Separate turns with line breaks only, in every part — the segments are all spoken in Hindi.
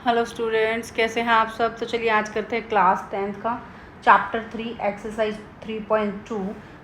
हेलो स्टूडेंट्स, कैसे हैं आप सब। तो चलिए आज करते हैं क्लास 10th का चैप्टर 3 एक्सरसाइज 3.2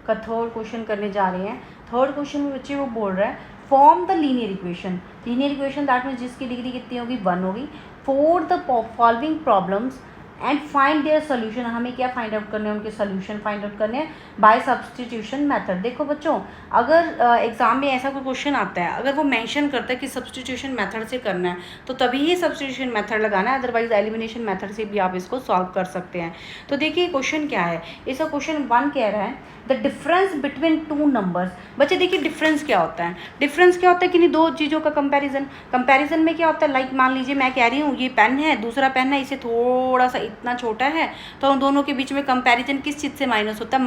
का थर्ड क्वेश्चन करने जा रहे हैं। थर्ड क्वेश्चन में बच्चे वो बोल रहा है form the linear equation. Linear equation that means जिसकी डिग्री कितनी होगी 1 होगी for the following problems and find their solution. हमें क्या फाइंड आउट करने हैं, उनके सोल्यूशन फाइंड आउट करने हैं बाय सब्सटीट्यूशन मेथड। देखो बच्चों, अगर एग्जाम में ऐसा कोई क्वेश्चन आता है, अगर वो मेंशन करता है कि सब्सटीट्यूशन मेथड से करना है तो तभी ही सब्सटीट्यूशन मेथड लगाना है, अदरवाइज एलिमिनेशन मेथड से भी आप इसको सॉल्व कर सकते हैं। तो देखिए क्वेश्चन क्या है, इसका क्वेश्चन 1 कह रहा है the difference between two numbers. बच्चे देखिए डिफरेंस क्या होता है, डिफरेंस क्या होता है कि दो चीज़ों का कंपैरिजन में क्या होता है, लाइक मान लीजिए मैं कह रही हूँ ये पेन है, दूसरा पेन है, इसे थोड़ा सा इतना छोटा है, तो उन दोनों के बीच में कंपैरिजन किस चीज़ से माइनस होता है,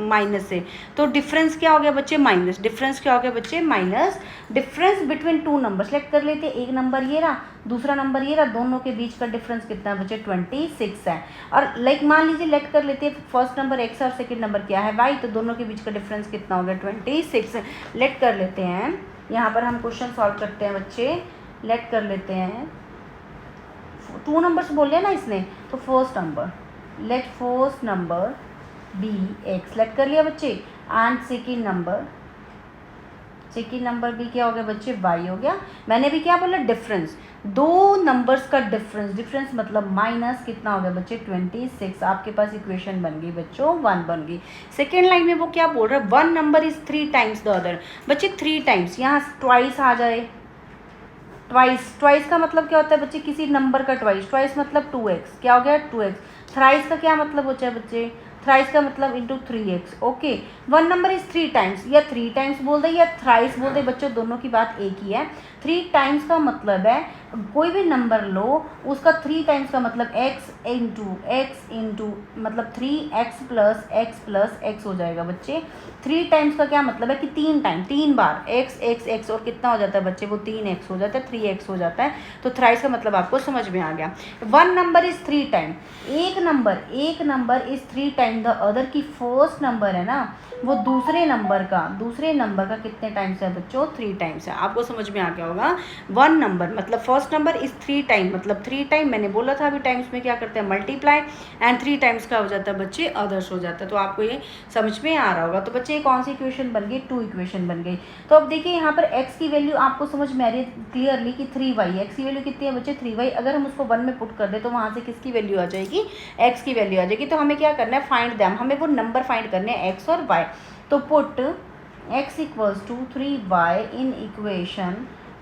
माइनस से। तो डिफरेंस क्या हो गया बच्चे, माइनस। डिफरेंस क्या हो गया बच्चे, minus. Difference between two number select कर लेते हैं, एक नंबर ये रहा, दूसरा नंबर ये रहा, दोनों के बीच का डिफरेंस कितना है बच्चे 26 है। और लाइक मान लीजिए लेट कर लेते हैं फर्स्ट नंबर x और सेकंड नंबर क्या है y, तो दोनों के बीच का डिफरेंस कितना हो गया 26। लेट कर लेते हैं, यहाँ पर हम क्वेश्चन सॉल्व करते हैं बच्चे। लेट कर लेते हैं, 2 नंबर्स बोल रहे ना इसने, तो first number let first number be x let कर लिया बच्चे, एंड सेकेंड नंबर भी क्या हो गया बच्चे y हो गया। मैंने भी क्या बोला, डिफरेंस, दो नंबर्स का डिफरेंस मतलब माइनस कितना हो गया बच्चे 26। आपके पास इक्वेशन बन गई बच्चों 1 बन गई। सेकेंड लाइन में वो क्या बोल रहा है, 1 number is 3 times the other. बच्चे 3 टाइम्स, यहाँ ट्वाइस आ जाए, ट्वाइस का मतलब क्या होता है बच्चे, किसी नंबर का ट्वाइस मतलब 2x, क्या हो गया 2x। थ्राइस का क्या मतलब होता है बच्चे, थ्राइस का मतलब into 3x। Okay, 1 number is 3 times, या 3 टाइम्स बोल दे या थ्राइस बोल दे बच्चों, दोनों की बात एक ही है। 3 टाइम्स का मतलब है कोई भी नंबर लो, उसका 3 टाइम्स का मतलब x इंटू मतलब 3x प्लस x हो जाएगा बच्चे। 3 टाइम्स का क्या मतलब है कि 3 बार x और कितना हो जाता है बच्चे, वो 3x हो जाता है, 3x हो जाता है। तो थ्राइस का मतलब आपको समझ में आ गया। 1 नंबर इज 3 टाइम, एक number is 3 time the other की फर्स्ट नंबर है ना, वो दूसरे नंबर का कितने टाइम्स है बच्चों, 3 टाइम्स है। आपको समझ में आ गया होगा। 1 नंबर मतलब फर्स्ट नंबर इज 3 टाइम, मतलब 3 टाइम, मैंने बोला था अभी टाइम्स में क्या करते हैं मल्टीप्लाई, एंड 3 टाइम्स का हो जाता है बच्चे अदर्स हो जाता है। तो आपको ये समझ में आ रहा होगा। तो बच्चे कौन सी इक्वेशन बन गई, 2 इक्वेशन बन गई। तो अब देखिए यहाँ पर x की वैल्यू आपको समझ में आ रही है क्लियरली कि 3y, x की वैल्यू कितनी है बच्चे 3y। अगर हम उसको 1 में पुट कर दे तो वहाँ से किसकी वैल्यू आ जाएगी, x की वैल्यू आ जाएगी। तो हमें क्या करना है, फाइंड दैम, हमें वो नंबर फाइंड करने हैं x और y। तो put x equals to 3y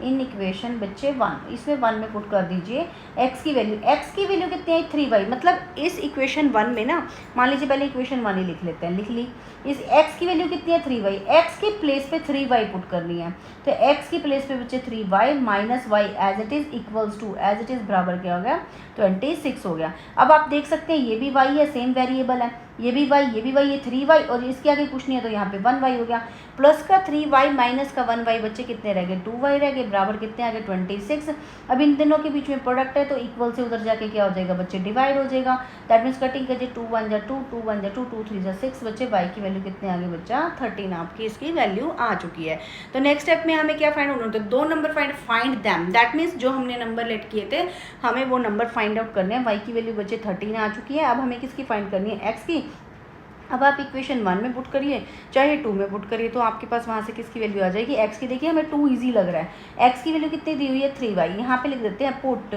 in equation बच्चे 1, इसमें 1 में पुट कर दीजिए x की वैल्यू कितनी है 3y। मतलब इस इक्वेशन 1 में ना, मान लीजिए पहले इक्वेशन 1 ही लिख लेते हैं, लिख ली। इस x की वैल्यू कितनी है 3y, x के प्लेस पे 3y पुट करनी है। तो x की प्लेस पे बच्चे 3y minus y as it is equals to, as it is बराबर क्या हो गया 26 हो गया। अब आप देख सकते हैं ये भी y है, सेम वेरिएबल है, ये भी y, ये 3y, और इसके आगे कुछ नहीं है तो यहाँ पे 1y हो गया। प्लस का 3y माइनस का 1y बच्चे कितने रह गए 2y रह गए, बराबर कितने आ गए 26। अब इन दोनों के बीच में प्रोडक्ट है तो इक्वल से उधर जाके क्या हो जाएगा बच्चे डिवाइड हो जाएगा। दैट मीन्स कटिंग कीजिए 2 1 जा 2, 2 1 जा 2, 2 3 जा 6 बच्चे। y की वैल्यू कितने आ गए बच्चा 13, आपकी इसकी वैल्यू आ चुकी है। तो नेक्स्ट स्टेप में हमें क्या फाइंड होना, तो 2 number find them, that means जो हमने नंबर लेट किए थे हमें वो नंबर फाइंड आउट करने हैं। y की वैल्यू बच्चे 13 आ चुकी है। अब हमें किसकी फाइंड करनी है, x की। अब आप इक्वेशन 1 में पुट करिए चाहे 2 में पुट करिए, तो आपके पास वहाँ से किसकी वैल्यू आ जाएगी, x की। देखिए हमें 2 इजी लग रहा है, x की वैल्यू कितनी दी हुई है 3y, यहाँ पे लिख देते हैं पुट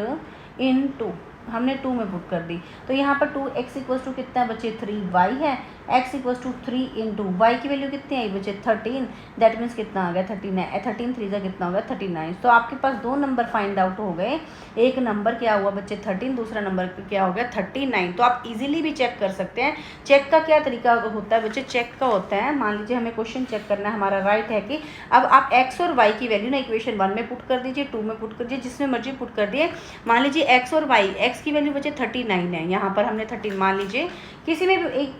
इन 2, हमने 2 में पुट कर दी। तो यहाँ पर 2x इक्वल्स टू कितना बच्चे 3y है, x equals to 3 into y की वैल्यू कितनी आई बच्चे 13, दैट मीन्स कितना आ गया 39, 13 3 का कितना हो गया 39। तो आपके पास 2 नंबर फाइंड आउट हो गए, एक नंबर क्या हुआ बच्चे 13, दूसरा नंबर क्या हो गया 39। तो आप इजीली भी चेक कर सकते हैं। चेक का क्या तरीका होता है बच्चे, चेक का होता है, मान लीजिए हमें क्वेश्चन चेक करना है, हमारा राइट है कि अब आप x और y की वैल्यू ना इक्वेशन 1 में पुट कर दीजिए, 2 में पुट कर दीजिए, जिसमें मर्जी पुट कर दिए। मान लीजिए x और y, x की वैल्यू बच्चे 39 है, यहाँ पर हमने 13 मान लीजिए, किसी में भी एक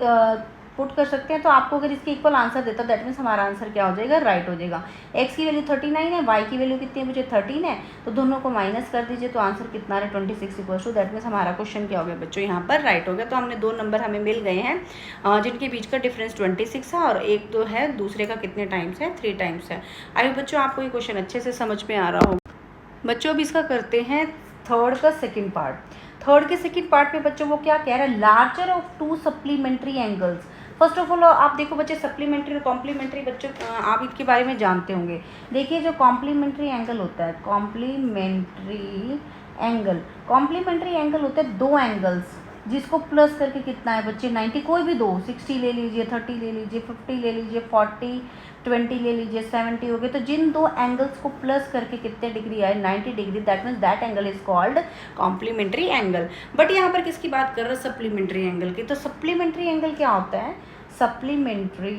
पुट कर सकते हैं। तो आपको अगर इसके इक्वल आंसर देता दैट मीन्स हमारा आंसर क्या हो जाएगा, राइट हो जाएगा। x की वैल्यू 39 है, y की वैल्यू कितनी है मुझे 13 है, तो दोनों को माइनस कर दीजिए तो आंसर कितना है 26 इक्वल्स टू, दैट मीन्स हमारा क्वेश्चन क्या हो गया बच्चों यहाँ पर राइट हो गया। तो हमने 2 नंबर हमें मिल गए हैं जिनके बीच का डिफरेंस 26 है, और एक तो है दूसरे का कितने टाइम्स है 3 टाइम्स है। आई बच्चों आपको ये क्वेश्चन अच्छे से समझ में आ रहा होगा। बच्चों अब इसका करते हैं थर्ड का सेकंड पार्ट, थर्ड के सेकंड पार्ट में बच्चों वो क्या कह रहा है, larger of to supplementary angles. First of all आप देखो बच्चे, सप्लीमेंट्री और कॉम्प्लीमेंट्री बच्चों आप इसके बारे में जानते होंगे। देखिए जो कॉम्प्लीमेंट्री एंगल होता है, कॉम्प्लीमेंट्री एंगल होते हैं दो एंगल्स जिसको प्लस करके कितना है बच्चे 90, कोई भी दो, 60 ले लीजिए, 30 ले लीजिए, 50 ले लीजिए, 40, 20 ले लीजिए, 70 हो गए। तो जिन दो एंगल्स को प्लस करके कितने डिग्री आए, 90 degree, that means that angle is called complementary angle. But यहाँ पर किसकी बात कर रहे हैं, सप्लीमेंट्री एंगल की। तो सप्लीमेंट्री एंगल क्या होता है, सप्लीमेंट्री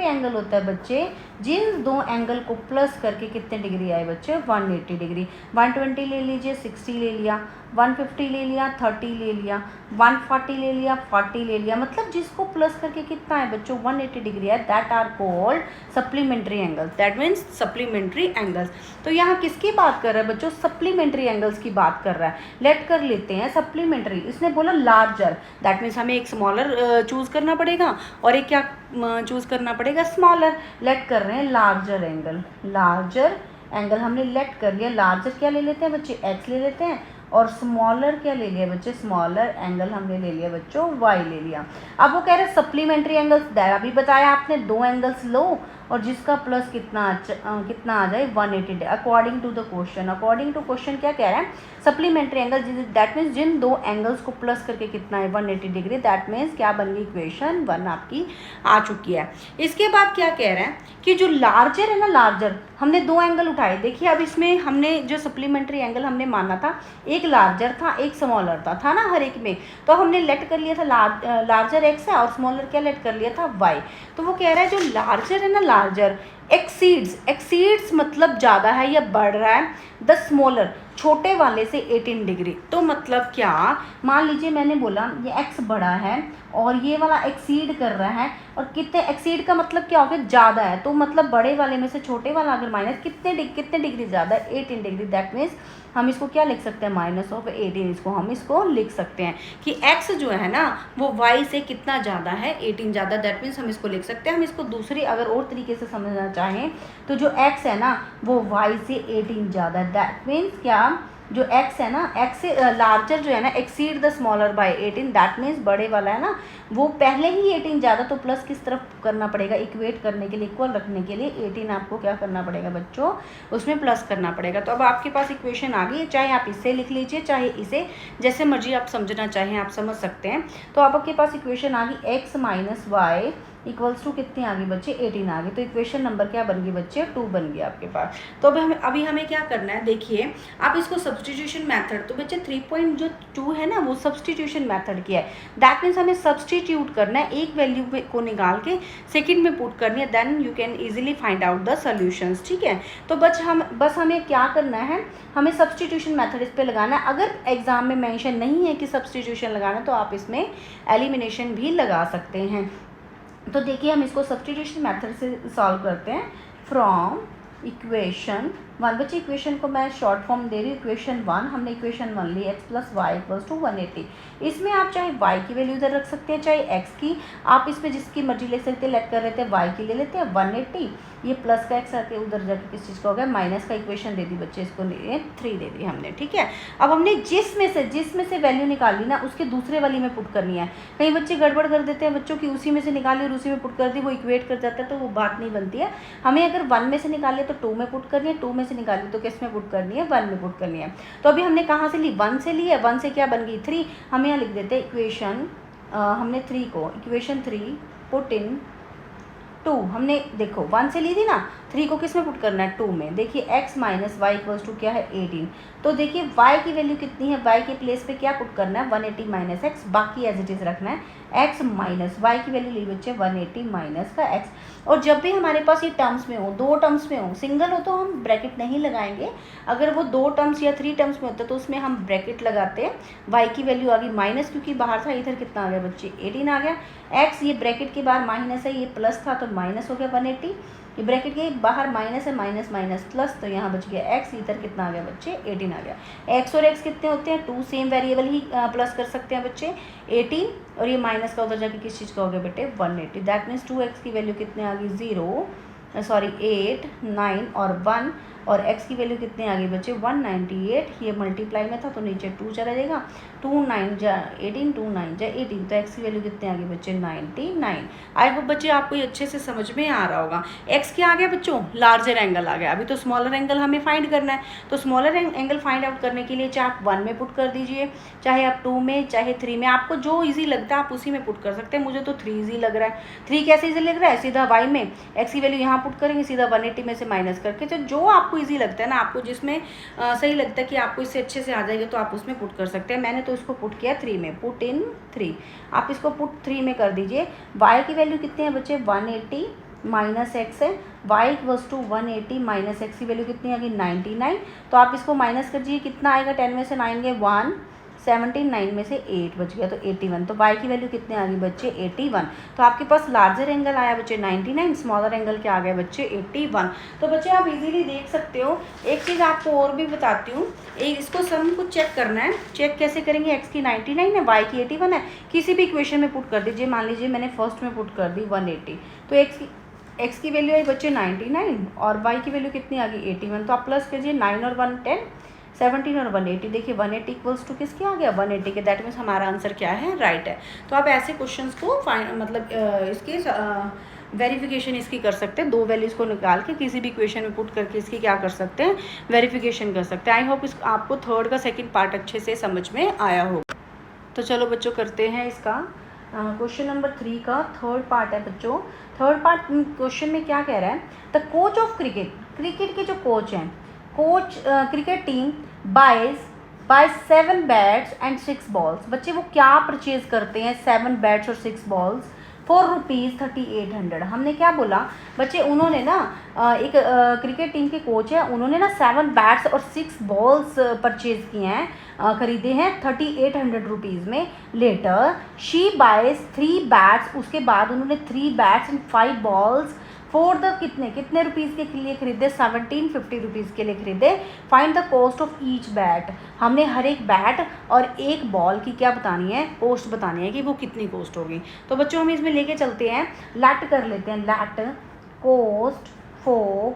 एंगल होता है बच्चे जिन दो एंगल को प्लस करके कितने डिग्री आए बच्चे, 180 डिग्री। 120 ले लीजिए, 60 ले लिया, 150 ले लिया, 30 ले लिया, 140 ले लिया, 40 ले लिया, मतलब जिसको प्लस करके कितना है बच्चों 180 डिग्री है, that are called supplementary angles, that means supplementary angles. तो यहाँ किसकी बात कर रहा है बच्चों, सप्लीमेंट्री एंगल्स की बात कर रहा है। लेट कर लेते हैं सप्लीमेंट्री, इसने बोला लार्जर, दैट मीन्स हमें एक स्मॉलर चूज करना पड़ेगा और एक क्या चूज करना पड़ेगा, स्मॉलर। लेट कर रहे हैं लार्जर एंगल हमने लेट कर लिया। लार्जर क्या ले लेते हैं बच्चे, एक्स ले लेते हैं, और स्मॉलर क्या ले लिया बच्चे, स्मॉलर एंगल हमने ले लिया बच्चों वाई ले लिया। अब वो कह रहे हैं सप्लीमेंट्री एंगल्स, अभी बताया आपने दो एंगल्स लो और जिसका प्लस कितना आ जाए 180 according to the question. According to question क्या कह रहा है, सप्लीमेंट्री एंगल दैट मीन्स जिन दो एंगल्स को प्लस करके कितना है 180 डिग्री, दैट मीन्स क्या बन गई, इक्वेशन 1 आपकी आ चुकी है। इसके बाद क्या कह रहे हैं कि जो लार्जर है ना, लार्जर हमने दो एंगल उठाए। देखिए अब इसमें हमने जो सप्लीमेंट्री एंगल हमने माना था, एक लार्जर था एक स्मॉलर था ना हर एक में, तो हमने लेट कर लिया था लार्जर एक्स है और स्मॉलर क्या लेट कर लिया था वाई। तो वो कह रहा है जो लार्जर है ना, लार्जर एक्सीड्स मतलब ज़्यादा है या बढ़ रहा है द स्मॉलर, छोटे वाले से 18 डिग्री। तो मतलब क्या, मान लीजिए मैंने बोला ये एक्स बड़ा है और ये वाला एक्सीड कर रहा है, और कितने एक्सीड का मतलब क्या हो गया, ज़्यादा है। तो मतलब बड़े वाले में से छोटे वाला अगर माइनस कितने डिग्री ज़्यादा है, 18 डिग्री, दैट मीन्स हम इसको क्या लिख सकते हैं, -18। इसको हम इसको लिख सकते हैं कि x जो है ना वो y से कितना ज़्यादा है, 18 ज़्यादा, दैट मीन्स हम इसको लिख सकते हैं। हम इसको दूसरी अगर और तरीके से समझना चाहें तो जो x है ना वो y से 18 ज़्यादा है, दैट मीन्स क्या, जो x है ना, x से लार्जर जो है ना exceed the smaller by 18, that means बड़े वाला है ना वो पहले ही 18 ज़्यादा, तो प्लस किस तरफ करना पड़ेगा, इक्वेट करने के लिए, इक्वल रखने के लिए 18 आपको क्या करना पड़ेगा बच्चों, उसमें प्लस करना पड़ेगा। तो अब आपके पास इक्वेशन आ गई, चाहे आप इससे लिख लीजिए चाहे इसे, जैसे मर्जी आप समझना चाहें आप समझ सकते हैं। तो आपके पास इक्वेशन आ गई x minus y equals to कितनी आ गई बच्चे, 18 आ गई। तो इक्वेशन नंबर क्या बन गई बच्चे, 2 बन गई आपके पास। तो अभी हमें क्या करना है, देखिए आप इसको सब्सटीट्यूशन मेथड, तो बच्चे 3.2 है ना वो सब्सटीट्यूशन मेथड की है, दैट मीन्स हमें सब्सटीट्यूट करना है, एक वैल्यू को निकाल के सेकंड में पुट करनी है, then you can easily find out the solutions, ठीक है। तो बस हमें क्या करना है, हमें सब्सटीट्यूशन मेथड इस पर लगाना है। अगर एग्जाम में मेंशन नहीं है कि सब्सटीट्यूशन लगाना, तो आप इसमें एलिमिनेशन भी लगा सकते हैं। तो देखिए हम इसको सब्सटीट्यूशन मेथड से सॉल्व करते हैं। फ्रॉम इक्वेशन 1, बच्चे इक्वेशन को मैं शॉर्ट फॉर्म दे रही हूँ, इक्वेशन 1 हमने इक्वेशन 1 ली, x plus y equals to 180। इसमें आप चाहे y की वैल्यू इधर रख सकते हैं चाहे x की, आप इसमें जिसकी मर्जी ले सकते हैं। लेट कर लेते हैं y की ले लेते हैं 180, ये प्लस का x आके उधर जाके किस चीज़ का हो गया, माइनस का इक्वेशन दे दी बच्चे, इसको 3 दे दी हमने, ठीक है। अब हमने जिसमें से वैल्यू निकाली ना उसके दूसरे वाली में पुट करनी है। कई बच्चे गड़बड़ कर देते हैं बच्चों की, उसी में से निकाली और उसी में पुट कर दी, वो इक्वेट कर जाता है, तो वो बात नहीं बनती है। हमें अगर 1 में से निकाले तो 2 में पुट करनी है, 2 में से निकाली तो किस में पुट करनी है, 1 में पुट करनी है। तो अभी हमने कहाँ से ली, 1 से ली है, 1 से क्या बन गई 3, हम यहाँ लिख देते हैं इक्वेशन, हमने 3 को इक्वेशन 3 पुट इन 2, हमने देखो 1 से ली थी ना, 3 को किस में पुट करना है, 2 में। देखिए x minus y equals to क्या है 18, तो देखिए y की वैल्यू कितनी है, y के प्लेस पे क्या पुट करना है 180 माइनस एक्स, बाकी एज इट इज़ रखना है। x माइनस वाई की वैल्यू ली बच्चे 180 माइनस का x, और जब भी हमारे पास ये टर्म्स में हो, 2 टर्म्स में हो, सिंगल हो तो हम ब्रैकेट नहीं लगाएंगे, अगर वो 2 टर्म्स या 3 टर्म्स में होता है तो उसमें हम ब्रैकेट लगाते हैं। y की वैल्यू आ गई माइनस, क्योंकि बाहर था, इधर कितना आ गया बच्चे 18 आ गया। x ये ब्रैकेट के बाहर माइनस है, ये प्लस था तो माइनस हो गया 180, ये ब्रैकेट के बाहर माइनस है, माइनस माइनस प्लस, तो यहाँ बच गया x, इधर कितना आ गया बच्चे 18 आ गया। x और x कितने होते हैं 2, सेम वेरिएबल ही प्लस कर सकते हैं बच्चे 18, और ये माइनस का उधर जाके किस चीज़ का हो गया बेटे 180, दैट मीन्स 2x की वैल्यू कितने आ गई 8, 9 और 1, और x की वैल्यू कितनी आ गई बच्चे 198, ये मल्टीप्लाई में था तो नीचे 2 चला जाएगा, 2 9 जा 18, 2 9 जा 18, तो x की वैल्यू कितनी आ गई बच्चे 99। आई होप बच्चे आपको ये अच्छे से समझ में आ रहा होगा। x क्या आ गया बच्चों, लार्जर एंगल आ गया। अभी तो स्मॉलर एंगल हमें फाइंड करना है, तो स्मॉलर एंगल फाइंड आउट करने के लिए चाहे आप 1 में पुट कर दीजिए, चाहे आप 2 में, चाहे 3 में, आपको जो ईजी लगता है आप उसी में पुट कर सकते हैं। मुझे तो 3 ईजी लग रहा है। 3 कैसे ईजी लग रहा है, सीधा y में x की वैल्यू यहाँ पुट करेंगे, सीधा 180 में से माइनस करके, तो जो आपको ईजी लगता है ना, आपको जिसमें सही लगता है कि आपको इससे अच्छे से आ जाएगा तो आप उसमें पुट कर सकते हैं। मैंने तो इसको पुट किया 3 में, पुट इन 3। आप इसको पुट 3 में कर दीजिए। y की वैल्यू कितनी है बच्चे 180 माइनस एक्स है, y equals to 180 minus x की वैल्यू कितनी आ गई 99। तो आप इसको माइनस कर दीजिए, कितना आएगा, 10 में से 9 गए 1, 17 9 में से 8 बच गया तो 81। तो y की वैल्यू कितनी आ गई बच्चे 81। तो आपके पास लार्जर एंगल आया बच्चे 99, स्मॉलर एंगल क्या आ गया बच्चे 81। तो बच्चे आप इजीली देख सकते हो। एक चीज़ आपको और भी बताती हूँ, एक इसको सम को चेक करना है। चेक कैसे करेंगे, x की 99 है, y की 81 है, किसी भी इक्वेशन में पुट कर दीजिए। मान लीजिए मैंने फर्स्ट में पुट कर दी 180, तो x की वैल्यू आई बच्चे 99 और y की वैल्यू कितनी आ गई 81। तो आप प्लस कीजिए 9 और 1 10, 17 और 180। देखिए 180 इक्वल्स टू किसके आ गया 180 के, दैट मीन्स हमारा आंसर क्या है, राइट है। तो आप ऐसे क्वेश्चंस को मतलब इसके वेरिफिकेशन इसकी कर सकते हैं। 2 वैल्यूज़ को निकाल के किसी भी इक्वेशन में पुट करके इसकी क्या कर सकते हैं, वेरिफिकेशन कर सकते हैं। आई होप आपको थर्ड का सेकेंड पार्ट अच्छे से समझ में आया होगा। तो चलो बच्चों करते हैं इसका क्वेश्चन नंबर 3 का थर्ड पार्ट है बच्चों। थर्ड पार्ट क्वेश्चन में क्या कह रहा है, द कोच ऑफ क्रिकेट के जो कोच हैं, coach cricket team by 7 bats and 6 balls. बच्चे वो क्या परचेज करते हैं 7 बैट्स और 6 बॉल्स फॉर ₹3800। हमने क्या बोला बच्चे, उन्होंने ना एक क्रिकेट टीम के कोच है, उन्होंने ना 7 बैट्स और 6 बॉल्स परचेज किए हैं, खरीदे हैं 3800 रुपीज़ में। लेटर शी बाइज 3 बैट्स, उसके बाद उन्होंने 3 bats and 5 balls for the कितने रुपीज़ के लिए खरीदे, 1750 रुपीज़ के लिए खरीदे। Find the cost of each bat. हमने हर एक बैट और एक बॉल की क्या बतानी है, कॉस्ट बतानी है कि वो कितनी कॉस्ट होगी। तो बच्चों हम इसमें लेके चलते हैं, लेट कर लेते हैं, let cost for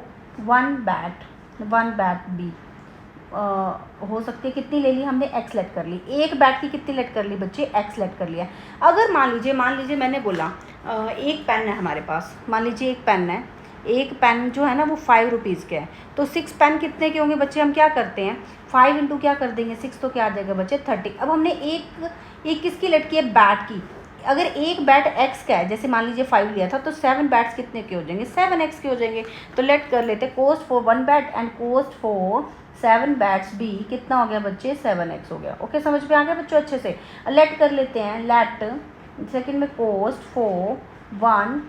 1 bat be हो सकती है कितनी ले ली हमने, x लेट कर ली। एक बैट की कितनी लेट कर ली बच्चे, x लेट कर लिया। अगर मान लीजिए मैंने बोला एक पेन है हमारे पास, मान लीजिए एक पेन है, एक पेन जो है ना वो 5 रुपीज़ के है, तो 6 पेन कितने के होंगे बच्चे, हम क्या करते हैं 5 इंटू क्या कर देंगे 6, तो क्या आ जाएगा बच्चे 30। अब हमने एक किसकी लेट की है, बैट की। अगर एक बैट x का है, जैसे मान लीजिए 5 लिया था, तो 7 बैट्स कितने के हो जाएंगे, 7x के हो जाएंगे। तो लेट कर लेते हैं cost for 1 bat and cost for 7 bats be कितना हो गया बच्चे 7x हो गया। ओके, समझ में आ गया बच्चों अच्छे से। लेट कर लेते हैं, लेट सेकंड में कॉस्ट फॉर 1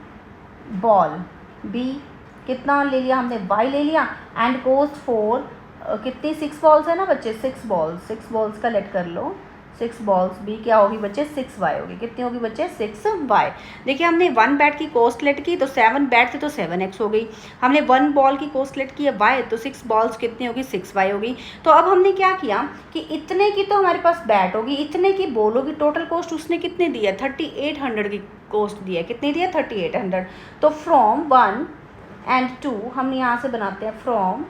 बॉल बी कितना ले लिया हमने, y ले लिया, एंड कॉस्ट फॉर कितनी 6 बॉल्स है ना बच्चे, 6 बॉल्स का लेट कर लो, 6 बॉल्स भी क्या होगी बच्चे 6y होगी। कितनी होगी बच्चे 6y। देखिए हमने 1 बैट की कॉस्ट लेट की तो 7 बैट थे तो 7x हो गई। हमने 1 बॉल की कॉस्ट लेट की है y, तो 6 बॉल्स कितनी होगी 6y होगी। तो अब हमने क्या किया कि इतने की तो हमारे पास बैट होगी, इतने की बॉल होगी, टोटल कॉस्ट उसने कितने दी है 3800 की कॉस्ट दी है। कितनी दी है 3800। तो फ्रॉम 1 एंड 2 हम यहाँ से बनाते हैं, फ्रॉम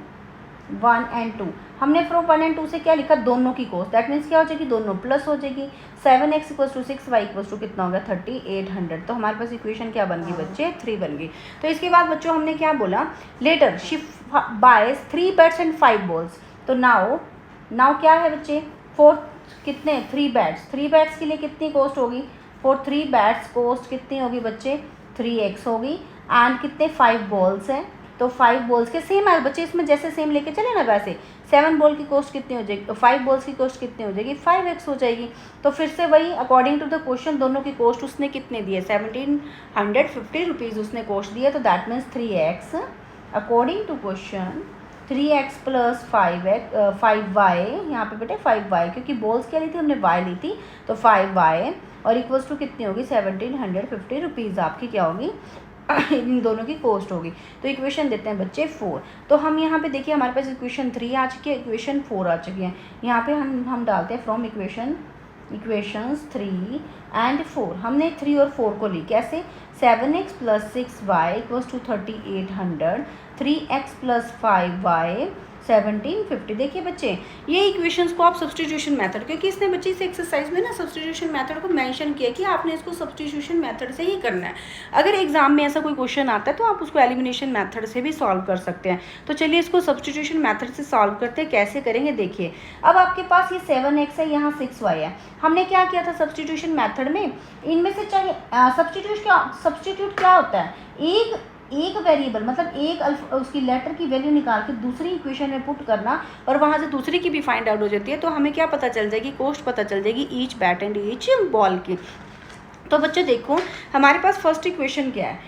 1 एंड 2 हमने फ्रॉम 1 एंड 2 से क्या लिखा, दोनों की कॉस्ट, दैट मीन्स क्या हो जाएगी, दोनों प्लस हो जाएगी। 7x equals to 6y equals to कितना हो गया 3800। तो हमारे पास इक्वेशन क्या बन गई बच्चे 3 बन गई। तो इसके बाद बच्चों हमने क्या बोला, later she buys 3 bats and 5 balls. तो नाउ क्या है बच्चे, फॉर कितने 3 बैट्स के लिए कितनी कॉस्ट होगी, फॉर 3 बैट्स कॉस्ट कितनी होगी बच्चे 3x होगी। एंड कितने 5 बॉल्स हैं, तो 5 बॉल्स के सेम है बच्चे, इसमें जैसे सेम लेके चले ना वैसे। 7 बॉल की कॉस्ट कितनी हो जाएगी, 5 बॉल्स की कॉस्ट कितनी हो जाएगी 5x हो जाएगी। तो फिर से वही अकॉर्डिंग टू द क्वेश्चन दोनों की कॉस्ट उसने कितने दी है 1750 रुपीज़ उसने कॉस्ट दी है। तो that means 3x according to question 3x plus 5y, यहाँ पे बेटे 5y, क्योंकि बॉल्स क्या ली थी हमने y ली थी, तो 5y और इक्वल्स टू कितनी होगी 1750 रुपीज़ आपकी क्या होगी इन दोनों की कॉस्ट होगी। तो इक्वेशन देते हैं बच्चे 4। तो हम यहाँ पे देखिए हमारे पास इक्वेशन 3 आ चुकी है, इक्वेशन 4 आ चुकी है। यहाँ पे हम डालते हैं फ्रॉम इक्वेशंस 3 एंड 4। हमने 3 और 4 को ली कैसे, 7x plus 6y equals to 3800 3x + 5y 1750। देखिए बच्चे, ये इक्वेशंस को आप सब्स्टिट्यूशन मेथड, क्योंकि इसने बच्चे इस एक्सरसाइज में ना सब्स्टिट्यूशन मेथड को मेंशन किया कि आपने इसको सब्स्टिट्यूशन मेथड से ही करना है। अगर एग्जाम में ऐसा कोई क्वेश्चन आता है तो आप उसको एलिमिनेशन मेथड से भी सॉल्व कर सकते हैं। तो चलिए इसको सब्स्टिट्यूशन मेथड से सॉल्व करते हैं। कैसे करेंगे देखिए, अब आपके पास ये 7x है, यहाँ 6y है। हमने क्या किया था सब्स्टिट्यूशन मेथड में, इनमें से चाहे सब्स्टिट्यूट क्या होता है, एक वेरिएबल मतलब एक उसकी लेटर की वैल्यू निकाल के दूसरी इक्वेशन में पुट करना और वहाँ से दूसरी की भी फाइंड आउट हो जाती है। तो हमें क्या पता चल जाएगी, कॉस्ट पता चल जाएगी each bat and each ball की। तो बच्चे देखो, हमारे पास फर्स्ट इक्वेशन क्या है,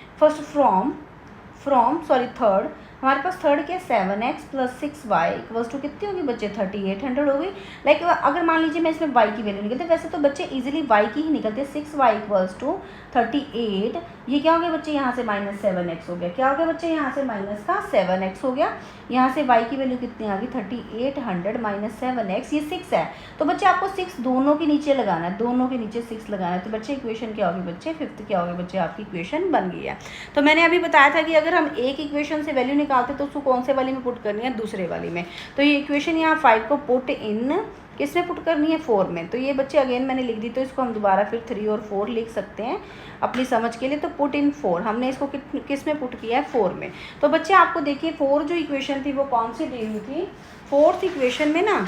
थर्ड, हमारे पास थर्ड क्या है, 7x + 6y = कितनी होगी बच्चे, 3800 हो गई। लाइक अगर मान लीजिए मैं इसमें y की वैल्यू निकलते, वैसे तो बच्चे इजीली y की ही निकलते, 6y = 38। ये क्या हो गया बच्चे, यहाँ से -7x हो गया। क्या हो गया बच्चे, यहाँ से -7x हो गया। यहाँ से y की वैल्यू कितनी आ गई, 3800 - 7x, ये 6 है। तो बच्चे आपको 6 दोनों के नीचे लगाना है, दोनों के नीचे 6 लगाना है। तो बच्चे इक्वेशन क्या होगी बच्चे, फिफ्थ क्या होगी बच्चे, आपकी इक्वेशन बन गई है। तो मैंने अभी बताया था कि अगर हम एक इक्वेशन से वैल्यू निकालते तो उसको कौन से वाली में पुट करनी है, दूसरे वाली में। तो ये इक्वेशन यहाँ 5 को पुट इन किस में पुट करनी है, 4 में। तो ये बच्चे अगेन मैंने लिख दी, तो इसको हम दोबारा फिर 3 और 4 लिख सकते हैं अपनी समझ के लिए। तो पुट इन 4, हमने इसको किस में पुट किया है, 4 में। तो बच्चे आपको देखिए 4 जो इक्वेशन थी वो कौन सी दी हुई थी, फोर्थ इक्वेशन में ना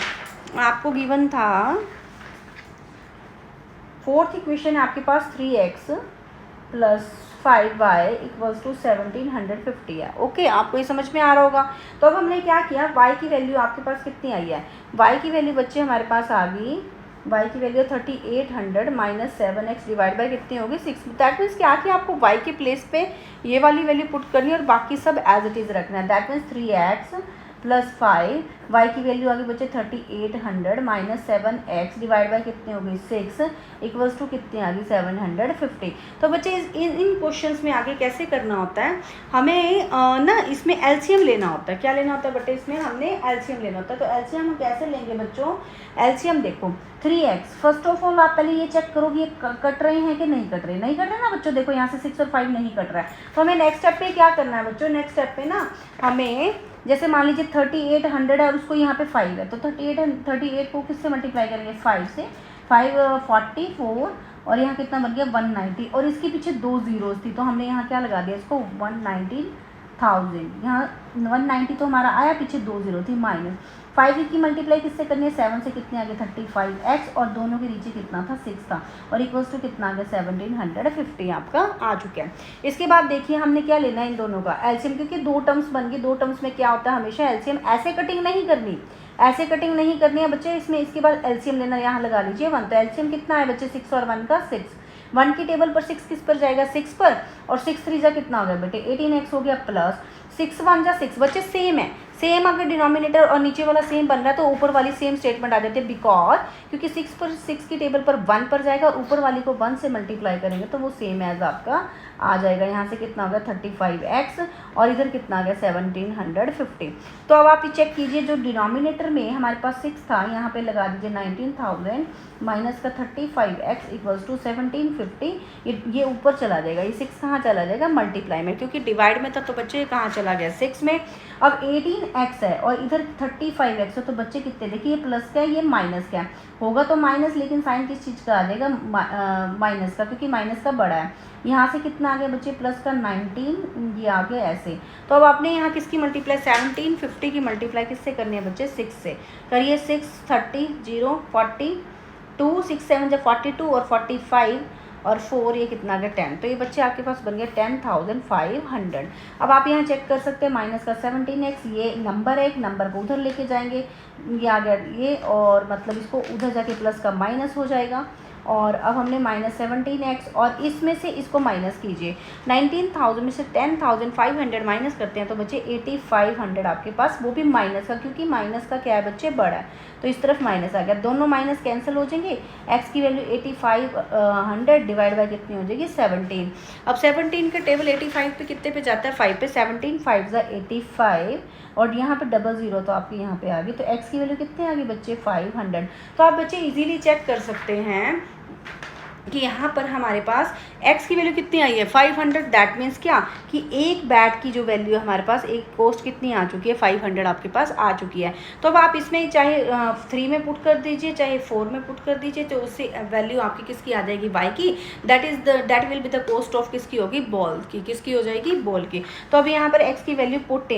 आपको गिवन था, फोर्थ इक्वेशन है आपके पास 3x + 5y = 1750 है। ओके, आपको ये समझ में आ रहा होगा। तो अब हमने क्या किया, y की वैल्यू आपके पास कितनी आई है, y की वैल्यू बच्चे हमारे पास आ गई, y की वैल्यू 3800 - 7x डिवाइड बाई कितनी होगी, 6। दैट मीन्स क्या कि आपको y के प्लेस पे ये वाली वैल्यू पुट करनी है और बाकी सब एज इट इज़ रखना है। दैट मीन्स 3x + 5, y की वैल्यू आ गई बच्चे 3800 - 7x डिवाइड बाई कितनी हो गई, 6 = कितनी आ गई, 750। तो बच्चे इन क्वेश्चंस में आगे कैसे करना होता है, हमें ना इसमें एलसीएम लेना होता है। क्या लेना होता है बेटे, इसमें हमने एलसीएम लेना होता है। तो एलसीएम हम कैसे लेंगे बच्चों, एलसीएम देखो 3x, फर्स्ट ऑफ ऑल आप पहले ये चेक करो कि ये कट रहे हैं कि नहीं कट रहे, नहीं कट रहे ना बच्चों। देखो यहाँ से 6 और 5 नहीं कट रहा है। तो हमें नेक्स्ट स्टेप पे क्या करना है बच्चों, नेक्स्ट स्टेप पे ना हमें जैसे मान लीजिए 3800 है और उसको यहाँ पे 5 है, तो 38 को किससे मल्टीप्लाई करेंगे, 5 से। 5 44 और यहाँ कितना बन गया 190, और इसके पीछे 2 जीरोस थी तो हमने यहाँ क्या लगा दिया इसको 190,000। यहाँ 190 तो हमारा आया, पीछे 2 जीरो थी, माइनस 5 की मल्टीप्लाई किससे करनी है, 7 से कितने आ गए 35x, और दोनों के नीचे कितना था 6 था, और इक्वल्स टू कितना आ गया 1750 आपका आ चुका है। इसके बाद देखिए हमने क्या लेना है इन दोनों का एलसीएम, क्योंकि 2 टर्म्स बन गई। 2 टर्म्स में क्या होता है हमेशा एलसीएम, ऐसे कटिंग नहीं करनी, ऐसे कटिंग नहीं करनी है बच्चे इसमें। इसके बाद एलसीएम लेना, यहाँ लगा लीजिए 1। तो एलसीएम कितना है बच्चे, 6 और 1 का 6। 1 की टेबल पर 6 किस पर जाएगा, 6 पर, और 6 3 जा कितना हो गया बेटे 18x हो गया, प्लस 6 1 जा 6 बच्चे सेम है। सेम अगर डिनोमिनेटर और नीचे वाला सेम बन रहा है तो ऊपर वाली सेम स्टेटमेंट आ जाती है, बिकॉज क्योंकि 6 की टेबल पर 1 पर जाएगा, ऊपर वाली को 1 से मल्टीप्लाई करेंगे तो वो सेम एज आपका आ जाएगा। यहाँ से कितना हो गया 35x, और इधर कितना आ गया 1750। तो अब आप ये चेक कीजिए, जो डिनोमिनेटर में हमारे पास 6 था, यहाँ पे लगा दीजिए 19,000 माइनस का 35x = 1750। ये ऊपर चला जाएगा, ये 6 कहाँ चला जाएगा, मल्टीप्लाई में, क्योंकि डिवाइड में था तो बच्चे कहाँ चला गया 6 में। अब 18x है और इधर 35x है, तो बच्चे कितने, देखिए ये प्लस का है ये माइनस का है, होगा तो माइनस, लेकिन साइन किस चीज़ का आ जाएगा, माइनस का, क्योंकि माइनस का बड़ा है। यहाँ से कितना आ गया बच्चे प्लस का 19, ये आ गया ऐसे। तो अब आपने यहाँ किसकी मल्टीप्लाई 1750 की मल्टीप्लाई किससे करनी है बच्चे, 6 से करिए। 6 30 0 42, 6 7 जा 42 और 45 और 4 ये कितना आ गया 10। तो ये बच्चे आपके पास बन गया 10,500। अब आप यहाँ चेक कर सकते हैं, माइनस का 17x, ये नंबर है, एक नंबर को उधर लेके जाएंगे, ये आ गया ये, और मतलब इसको उधर जाके प्लस का माइनस हो जाएगा। और अब हमने -17x, और इसमें से इसको माइनस कीजिए, 19,000 में से 10,500 माइनस करते हैं तो बच्चे 8,500 आपके पास, वो भी माइनस का, क्योंकि माइनस का क्या है बच्चे बड़ा है, तो इस तरफ माइनस आ गया। दोनों माइनस कैंसिल हो जाएंगे, x की वैल्यू 8,500 डिवाइड बाई कितनी हो जाएगी 17। अब 17 का टेबल 85 पे कितने पे जाता है, 5 पे, 17 5 = 85, और यहाँ पे डबल ज़ीरो तो आपके यहाँ पे आ गई, तो x की वैल्यू कितनी आ गई बच्चे 500। तो आप बच्चे इजीली चेक कर सकते हैं कि यहाँ पर हमारे पास x की वैल्यू कितनी आई है 500। दैट मीन्स क्या कि एक बैट की जो वैल्यू है हमारे पास, एक कॉस्ट कितनी आ चुकी है 500 आपके पास आ चुकी है। तो अब आप इसमें चाहे 3 में पुट कर दीजिए चाहे 4 में पुट कर दीजिए, तो उससे वैल्यू आपकी किसकी आ जाएगी y की। That will be the cost of किसकी होगी बॉल की, किसकी हो जाएगी बॉल की। तो अभी यहाँ पर x की वैल्यू पुट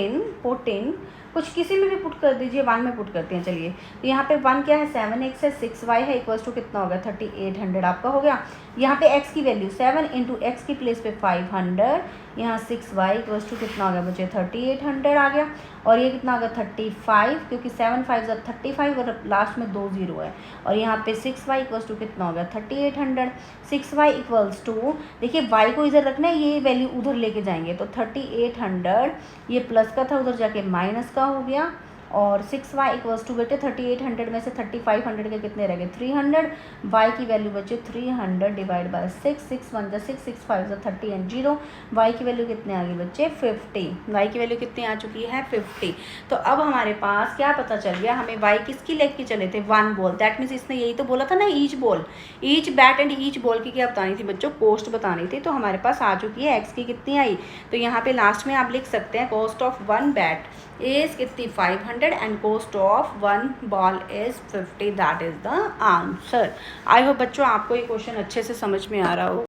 इन कुछ किसी में भी पुट कर दीजिए, 1 में पुट करते हैं चलिए। तो यहाँ पे 1 क्या है 7x है, 6y है, इक्वल्स टू कितना हो गया 3800 आपका हो गया। यहाँ पे x की वैल्यू 7 इंटू एक्स की प्लेस पे 500, यहाँ 6y इक्वल्स टू कितना हो गया बच्चे 3800 आ गया। और ये कितना हो गया 35, क्योंकि 7 5 35 और लास्ट में 2 0 है। और यहाँ पे 6y इक्वल्स टू कितना हो गया 3800। 6y इक्वल्स टू, देखिए y को इधर रखना है, ये वैल्यू उधर लेके जाएंगे, तो 3800 ये प्लस का था उधर जाके माइनस का हो गया। और 6y इक्वल्स टू बेटे 3800 में से 3500 के कितने रह गए 300। y की वैल्यू बचे 300 डिवाइड बाय 6, 6 1 6, 6 5 30 एंड 0। y की वैल्यू कितने आ गई बच्चे 50। y की वैल्यू कितनी आ चुकी है 50। तो अब हमारे पास क्या पता चल गया, हमें y किसकी लेग के चले थे 1 बॉल। दैट मीन्स इसने यही तो बोला था ना each ball, each bat and each ball की क्या बतानी थी बच्चों कॉस्ट बतानी थी। तो हमारे पास आ चुकी है x की कितनी आई, तो यहाँ पे लास्ट में आप लिख सकते हैं कॉस्ट ऑफ 1 बैट is कितनी 500 and cost of 1 ball is 50। that is the answer। I hope बच्चों आपको ये क्वेश्चन अच्छे से समझ में आ रहा हो।